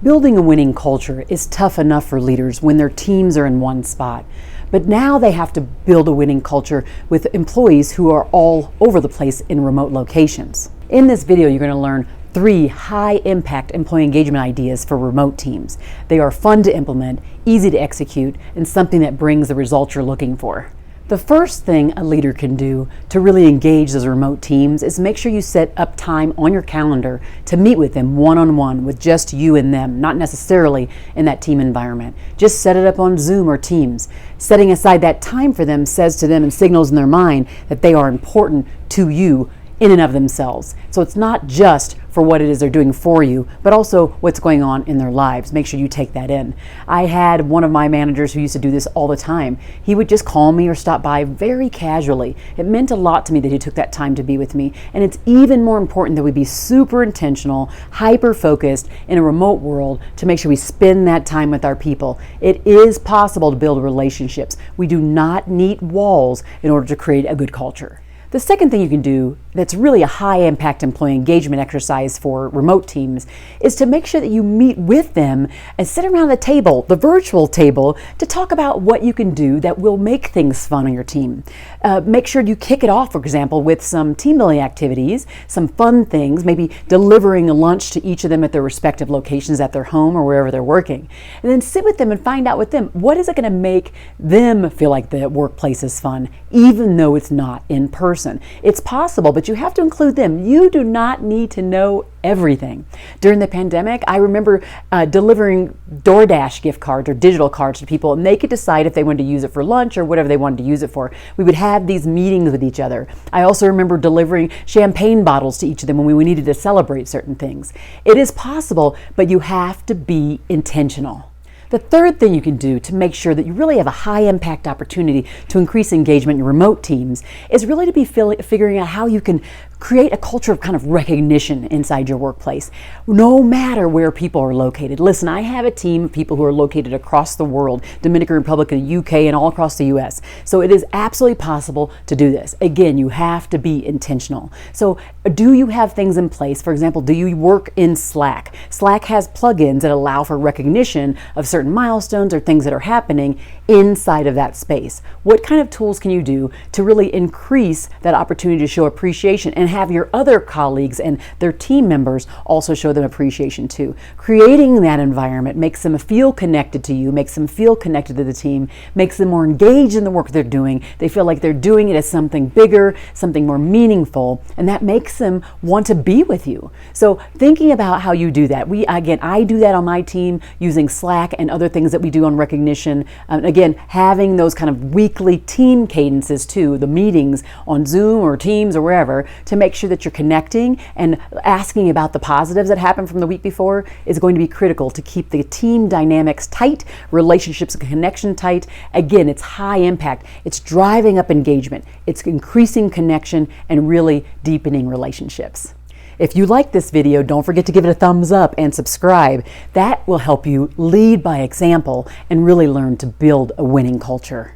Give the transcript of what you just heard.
Building a winning culture is tough enough for leaders when their teams are in one spot. But now they have to build a winning culture with employees who are all over the place in remote locations. In this video, you're going to learn 3 high-impact employee engagement ideas for remote teams. They are fun to implement, easy to execute, and something that brings the results you're looking for. The first thing a leader can do to really engage those remote teams is make sure you set up time on your calendar to meet with them one-on-one with just you and them, not necessarily in that team environment. Just set it up on Zoom or Teams. Setting aside that time for them says to them and signals in their mind that they are important to you in and of themselves. So it's not just for what it is they're doing for you, but also what's going on in their lives. Make sure you take that in. I had one of my managers who used to do this all the time. He would just call me or stop by very casually. It meant a lot to me that he took that time to be with me. And it's even more important that we be super intentional, hyper-focused in a remote world to make sure we spend that time with our people. It is possible to build relationships. We do not need walls in order to create a good culture. The second thing you can do that's really a high-impact employee engagement exercise for remote teams is to make sure that you meet with them and sit around the table, the virtual table, to talk about what you can do that will make things fun on your team. Make sure you kick it off, for example, with some team-building activities, some fun things, maybe delivering a lunch to each of them at their respective locations at their home or wherever they're working. And then sit with them and find out with them, what is it going to make them feel like the workplace is fun, even though it's not in person. It's possible, but you have to include them. You do not need to know everything. During the pandemic, I remember delivering DoorDash gift cards or digital cards to people, and they could decide if they wanted to use it for lunch or whatever they wanted to use it for. We would have these meetings with each other. I also remember delivering champagne bottles to each of them when we needed to celebrate certain things. It is possible, but you have to be intentional. The third thing you can do to make sure that you really have a high-impact opportunity to increase engagement in remote teams is really to be figuring out how you can create a culture of kind of recognition inside your workplace, no matter where people are located. Listen, I have a team of people who are located across the world, Dominican Republic, the UK, and all across the US. So it is absolutely possible to do this. Again, you have to be intentional. So do you have things in place? For example, do you work in Slack? Slack has plugins that allow for recognition of certain milestones or things that are happening inside of that space. What kind of tools can you do to really increase that opportunity to show appreciation and have your other colleagues and their team members also show them appreciation too? Creating that environment makes them feel connected to you, makes them feel connected to the team, makes them more engaged in the work they're doing. They feel like they're doing it as something bigger, something more meaningful, and that makes them want to be with you. So thinking about how you do that. I do that on my team using Slack and other things that we do on recognition. Again, having those kind of weekly team cadences too, the meetings on Zoom or Teams or wherever, to make sure that you're connecting and asking about the positives that happened from the week before is going to be critical to keep the team dynamics tight, relationships and connection tight. Again, it's high impact. It's driving up engagement. It's increasing connection and really deepening relationships. If you like this video, don't forget to give it a thumbs up and subscribe. That will help you lead by example and really learn to build a winning culture.